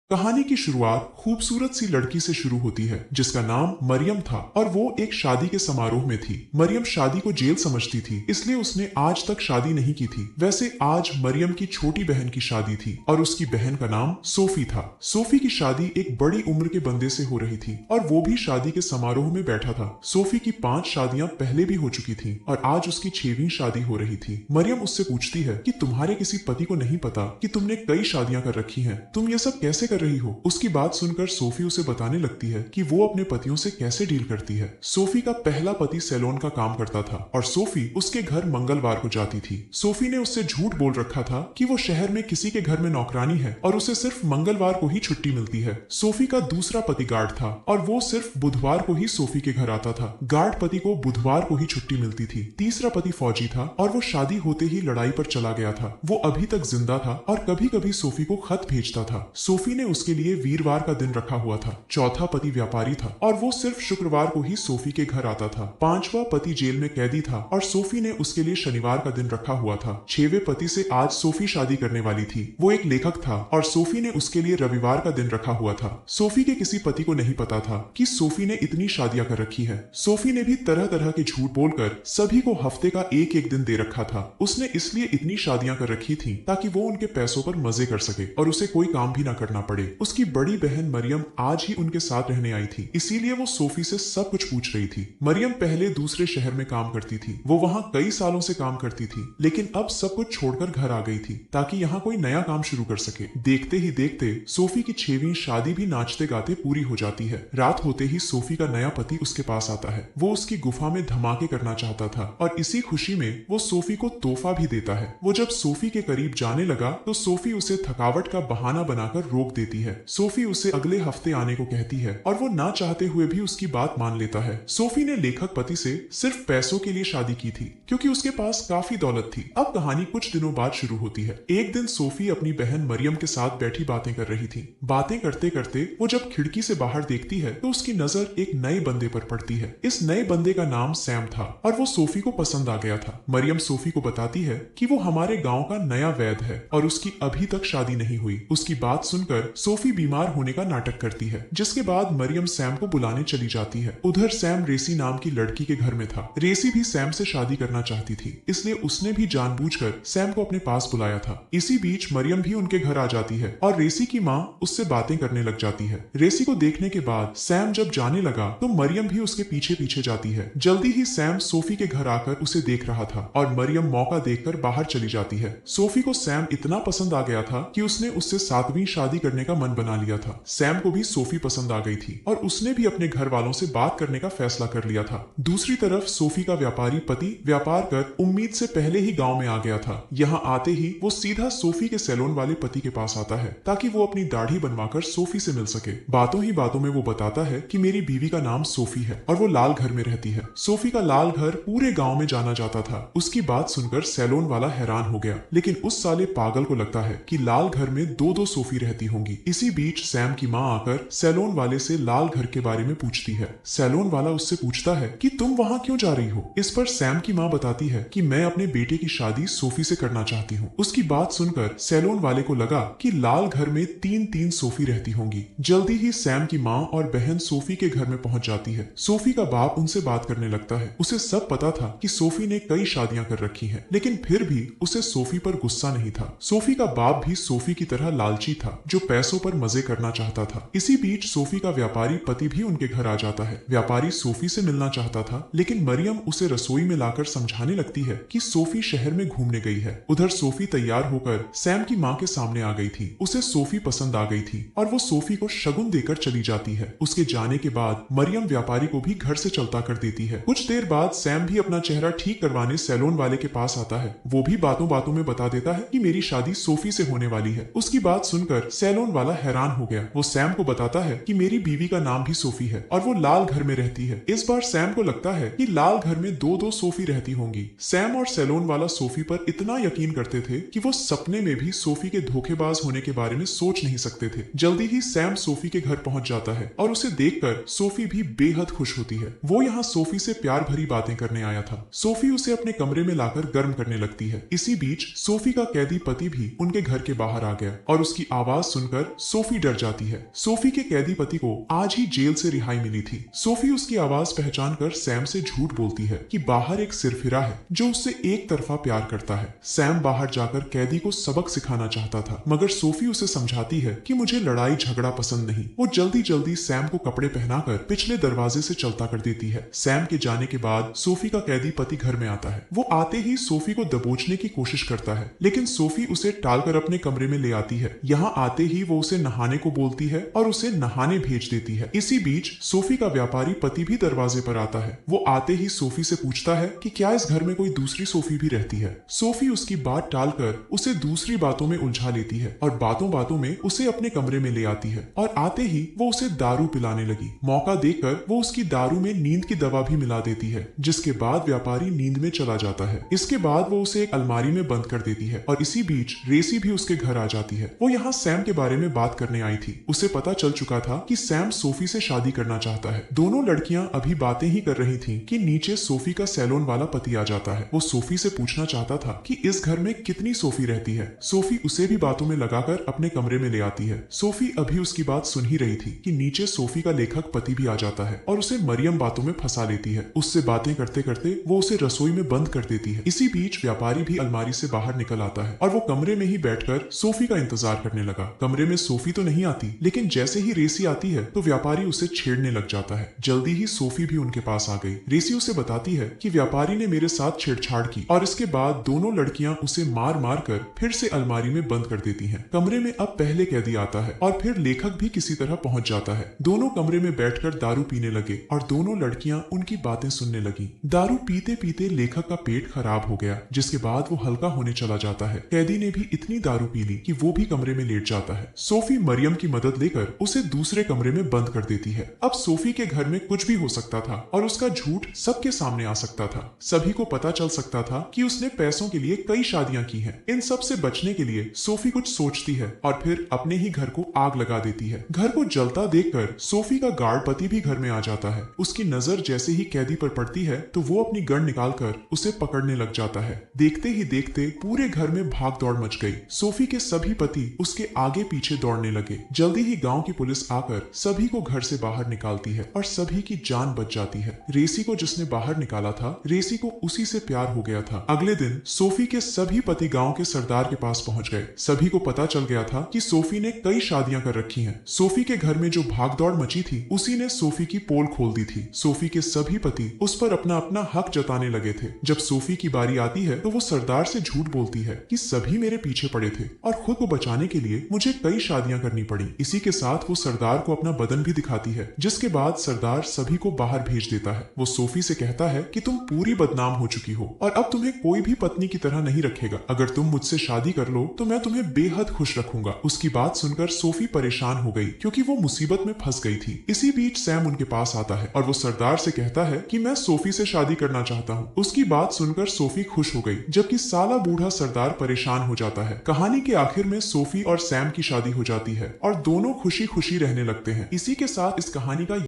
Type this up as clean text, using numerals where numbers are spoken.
कहानी की शुरुआत खूबसूरत सी लड़की से शुरू होती है जिसका नाम मरियम था और वो एक शादी के समारोह में थी। मरियम शादी को जेल समझती थी, इसलिए उसने आज तक शादी नहीं की थी। वैसे आज मरियम की छोटी बहन की शादी थी और उसकी बहन का नाम सोफी था। सोफी की शादी एक बड़ी उम्र के बंदे से हो रही थी और वो भी शादी के समारोह में बैठा था। सोफी की 5 शादियां पहले भी हो चुकी थी और आज उसकी 6वीं शादी हो रही थी। मरियम उससे पूछती है कि तुम्हारे किसी पति को नहीं पता कि तुमने कई शादियां कर रखी हैं, तुम ये सब कैसे कर रही हो। उसकी बात सुनकर सोफी उसे बताने लगती है कि वो अपने पतियों से कैसे डील करती है। सोफी का पहला पति सैलून का काम करता था और सोफी उसके घर मंगलवार को जाती थी। सोफी ने उससे झूठ बोल रखा था कि वो शहर में किसी के घर में नौकरानी है और उसे सिर्फ मंगलवार को ही छुट्टी मिलती है। सोफी का दूसरा पति गार्ड था और वो सिर्फ बुधवार को ही सोफी के घर आता था। गार्ड पति को बुधवार को ही छुट्टी मिलती थी। तीसरा पति फौजी था और वो शादी होते ही लड़ाई पर चला गया था। वो अभी तक जिंदा था और कभी कभी सोफी को खत भेजता था। सोफी ने उसके लिए वीरवार का दिन रखा हुआ था। चौथा पति व्यापारी था और वो सिर्फ शुक्रवार को ही सोफी के घर आता था। पांचवा पति जेल में कैदी था और सोफी ने उसके लिए शनिवार का दिन रखा हुआ था। छठवें पति से आज सोफी शादी करने वाली थी। वो एक लेखक था और सोफी ने उसके लिए रविवार का दिन रखा हुआ था। सोफी के किसी पति को नहीं पता था कि सोफी ने इतनी शादियां कर रखी है। सोफी ने भी तरह तरह के झूठ बोलकर सभी को हफ्ते का एक एक दिन दे रखा था। उसने इसलिए इतनी शादियां कर रखी थी ताकि वो उनके पैसों पर मजे कर सके और उसे कोई काम भी ना करना पड़े। उसकी बड़ी बहन मरियम आज ही उनके साथ रहने आई थी, इसीलिए वो सोफी से सब कुछ पूछ रही थी। मरियम पहले दूसरे शहर में काम करती थी। वो वहां कई सालों से काम करती थी, लेकिन अब सब कुछ छोड़कर घर आ गई थी ताकि यहाँ कोई नया काम शुरू कर सके। देखते ही देखते सोफी की 6वीं शादी भी नाचते गाते पूरी हो जाती है। रात होते ही सोफी का नया पति उसके पास आता है। वो उसकी गुफा में धमाके करना चाहता था और इसी खुशी में वो सोफी को तोहफा भी देता है। वो जब सोफी के करीब जाने लगा तो सोफी उसे थकावट का बहाना बनाकर रोक देती है। सोफी उसे अगले हफ्ते आने को कहती है और वो ना चाहते हुए भी उसकी बात मान लेता है। सोफी ने लेखक पति से सिर्फ पैसों के लिए शादी की थी क्योंकि उसके पास काफी दौलत थी। अब कहानी कुछ दिनों बाद शुरू होती है। एक दिन सोफी अपनी बहन मरियम के साथ बैठी बातें कर रही थी। बातें करते करते वो जब खिड़की से बाहर देखती है तो उसकी नजर एक नए बंदे पर पड़ती है। इस नए बंदे का नाम सैम था और वो सोफी को पसंद आ गया था। मरियम सोफी को बताती है कि वो हमारे गांव का नया वैद्य है और उसकी अभी तक शादी नहीं हुई। उसकी बात सुनकर सोफी बीमार होने का नाटक करती है, जिसके बाद मरियम सैम को बुलाने चली जाती है। उधर सैम रेसी नाम की लड़की के घर में था। रेसी भी सैम से शादी करना चाहती थी, इसलिए उसने भी जानबूझकर सैम को अपने पास बुलाया था। इसी बीच मरियम भी उनके घर आ जाती है और रेसी की माँ उससे बातें करने लग जाती है। रेसी को देखने के बाद सैम जब जाने लगा तो मरियम भी उसके पीछे पीछे जाती है। जल्दी ही सैम सोफी के घर आकर उसे देख रहा था और मरियम मौका देखकर बाहर चली जाती है। सोफी को सैम इतना पसंद आ गया था कि उसने उससे 7वीं शादी करने का मन बना लिया था। सैम को भी सोफी पसंद आ गई थी और उसने भी अपने घर वालों से बात करने का फैसला कर लिया था। दूसरी तरफ सोफी का व्यापारी पति व्यापार कर उम्मीद से पहले ही गांव में आ गया था। यहाँ आते ही वो सीधा सोफी के सैलून वाले पति के पास आता है ताकि वो अपनी दाढ़ी बनवाकर सोफी से मिल सके। बातों ही बातों में वो बताता है कि मेरी बीवी का नाम सोफी है और वो लाल घर में रहती है। सोफी का लाल घर पूरे गाँव में जाना जाता था। उसकी बात सुनकर सैलून वाला हैरान हो गया, लेकिन उस साले पागल को लगता है कि लाल घर में दो दो सोफी रहती होंगी। इसी बीच सैम की माँ आकर सैलून वाले से लाल घर के बारे में पूछती है। सैलून वाला उससे पूछता है कि तुम वहाँ क्यों जा रही हो। इस पर सैम की माँ बताती है कि मैं अपने बेटे की शादी सोफी से करना चाहती हूँ। उसकी बात सुनकर सैलून वाले को लगा कि लाल घर में 3-3 सोफी रहती होंगी। जल्दी ही सैम की माँ और बहन सोफी के घर में पहुंच जाती है। सोफी का बाप उनसे बात करने लगता है। उसे सब पता था कि सोफी ने कई शादियां कर रखी हैं, लेकिन फिर भी उसे सोफी पर गुस्सा नहीं था। सोफी का बाप भी सोफी की तरह लालची था जो पैसों पर मजे करना चाहता था। इसी बीच सोफी का व्यापारी पति भी उनके घर आ जाता है। व्यापारी सोफी से मिलना चाहता था, लेकिन मरियम उसे रसोई में लाकर समझाने लगती है कि सोफी शहर में घूमने गई है। उधर सोफी तैयार होकर सैम की माँ के सामने आ गई थी। उसे सोफी पसंद आ गई थी और वो सोफी को शगुन देकर चली जाती है। उसके जाने के बाद मरियम व्यापारी को भी घर से चलता कर देती है। कुछ देर बाद सैम भी अपना चेहरा ठीक करवाने सैलून वाले के पास आता है। वो भी बातों बातों में बता देता है कि मेरी शादी सोफी से होने वाली है। उसकी बात सुनकर सैलून वाला हैरान हो गया। वो सैम को बताता है कि मेरी बीवी का नाम भी सोफी है और वो लाल घर में रहती है। इस बार सैम को लगता है कि लाल घर में दो दो सोफी रहती होंगी। सैम और सैलून वाला सोफी पर इतना यकीन करते थे कि वो सपने में भी सोफी के धोखेबाज होने के बारे में सोच नहीं सकते थे। जल्दी ही सैम सोफी के घर पहुंच जाता है और उसे देखकर सोफी भी बेहद खुश होती है। वो यहाँ सोफी से प्यार भरी बातें करने आया था। सोफी उसे अपने कमरे में लाकर गर्म करने लगती है। इसी बीच सोफी का कैदी पति भी उनके घर के बाहर आ गया और उसकी आवाज सुनकर सुनकर सोफी डर जाती है। सोफी के कैदी पति को आज ही जेल से रिहाई मिली थी। सोफी उसकी आवाज पहचान कर सैम से झूठ बोलती है कि बाहर एक सिरफिरा है जो उससे एक तरफा प्यार करता है। सैम बाहर जाकर कैदी को सबक सिखाना चाहता था, मगर सोफी उसे समझाती है कि मुझे लड़ाई झगड़ा पसंद नहीं। वो जल्दी जल्दी सैम को कपड़े पहनाकर पिछले दरवाजे से चलता कर देती है। सैम के जाने के बाद सोफी का कैदी पति घर में आता है। वो आते ही सोफी को दबोचने की कोशिश करता है, लेकिन सोफी उसे टालकर अपने कमरे में ले आती है। यहाँ आते ही वो उसे नहाने को बोलती है और उसे नहाने भेज देती है। इसी बीच सोफी का व्यापारी पति भी दरवाजे पर आता है। वो आते ही सोफी से पूछता है कि क्या इस घर में कोई दूसरी सोफी भी रहती है। सोफी उसकी बात टालकर उसे दूसरी बातों में उलझा लेती है और बातों बातों में उसे अपने कमरे में ले आती है और आते ही वो उसे दारू पिलाने लगी। मौका देकर वो उसकी दारू में नींद की दवा भी मिला देती है, जिसके बाद व्यापारी नींद में चला जाता है। इसके बाद वो उसे एक अलमारी में बंद कर देती है और इसी बीच रेसी भी उसके घर आ जाती है। वो यहाँ सैम के बारे में बात करने आई थी। उसे पता चल चुका था कि सैम सोफी से शादी करना चाहता है। दोनों लड़कियां अभी बातें ही कर रही थीं कि नीचे सोफी का सैलून वाला पति आ जाता है। वो सोफी से पूछना चाहता था कि इस घर में कितनी सोफी रहती है। सोफी उसे भी बातों में लगाकर अपने कमरे में ले आती है। सोफी अभी उसकी बात सुन ही रही थी कि नीचे सोफी का लेखक पति भी आ जाता है और उसे मरियम बातों में फंसा लेती है। उससे बातें करते करते वो उसे रसोई में बंद कर देती है। इसी बीच व्यापारी भी अलमारी से बाहर निकल आता है और वो कमरे में ही बैठकर सोफी का इंतजार करने लगा। कमरे में सोफी तो नहीं आती, लेकिन जैसे ही रेसी आती है तो व्यापारी उसे छेड़ने लग जाता है। जल्दी ही सोफी भी उनके पास आ गई। रेसी उसे बताती है कि व्यापारी ने मेरे साथ छेड़छाड़ की और इसके बाद दोनों लड़कियां उसे मार मार कर फिर से अलमारी में बंद कर देती हैं। कमरे में अब पहले कैदी आता है और फिर लेखक भी किसी तरह पहुंच जाता है। दोनों कमरे में बैठकर दारू पीने लगे और दोनों लड़कियां उनकी बातें सुनने लगी। दारू पीते पीते लेखक का पेट खराब हो गया, जिसके बाद वो हल्का होने चला जाता है। कैदी ने भी इतनी दारू पी ली कि वो भी कमरे में लेट जाता है। सोफी मरियम की मदद लेकर उसे दूसरे कमरे में बंद कर देती है। अब सोफी के घर में कुछ भी हो सकता था और उसका झूठ सबके सामने आ सकता था। सभी को पता चल सकता था कि उसने पैसों के लिए कई शादियां की हैं। इन सब से बचने के लिए सोफी कुछ सोचती है और फिर अपने ही घर को आग लगा देती है। घर को जलता देखकर सोफी का गार्ड पति भी घर में आ जाता है। उसकी नजर जैसे ही कैदी पर पड़ती है तो वो अपनी गन निकालकर उसे पकड़ने लग जाता है। देखते ही देखते पूरे घर में भाग दौड़ मच गई। सोफी के सभी पति उसके आगे पीछे दौड़ने लगे। जल्दी ही गांव की पुलिस आकर सभी को घर से बाहर निकालती है और सभी की जान बच जाती है। रेसी को जिसने बाहर निकाला था, रेसी को उसी से प्यार हो गया था। अगले दिन सोफी के सभी पति गांव के सरदार के पास पहुंच गए। सभी को पता चल गया था कि सोफी ने कई शादियां कर रखी हैं। सोफी के घर में जो भागदौड़ मची थी उसी ने सोफी की पोल खोल दी थी। सोफी के सभी पति उस पर अपना अपना हक जताने लगे थे। जब सोफी की बारी आती है तो वो सरदार से झूठ बोलती है कि सभी मेरे पीछे पड़े थे और खुद को बचाने के लिए मुझे कई शादियां करनी पड़ी। इसी के साथ वो सरदार को अपना बदन भी दिखाती है, जिसके बाद सरदार सभी को बाहर भेज देता है। वो सोफी से कहता है कि तुम पूरी बदनाम हो चुकी हो और अब तुम्हें कोई भी पत्नी की तरह नहीं रखेगा। अगर तुम मुझसे शादी कर लो तो मैं तुम्हें बेहद खुश रखूंगा। उसकी बात सुनकर सोफी परेशान हो गई क्योंकि वो मुसीबत में फंस गई थी। इसी बीच सैम उनके पास आता है और वो सरदार से कहता है कि मैं सोफी से शादी करना चाहता हूँ। उसकी बात सुनकर सोफी खुश हो गई, जबकि साला बूढ़ा सरदार परेशान हो जाता है। कहानी के आखिर में सोफी और सैम की शादी हो जाती है और दोनों खुशी खुशी रहने लगते हैं। इसी के साथ इस कहानी का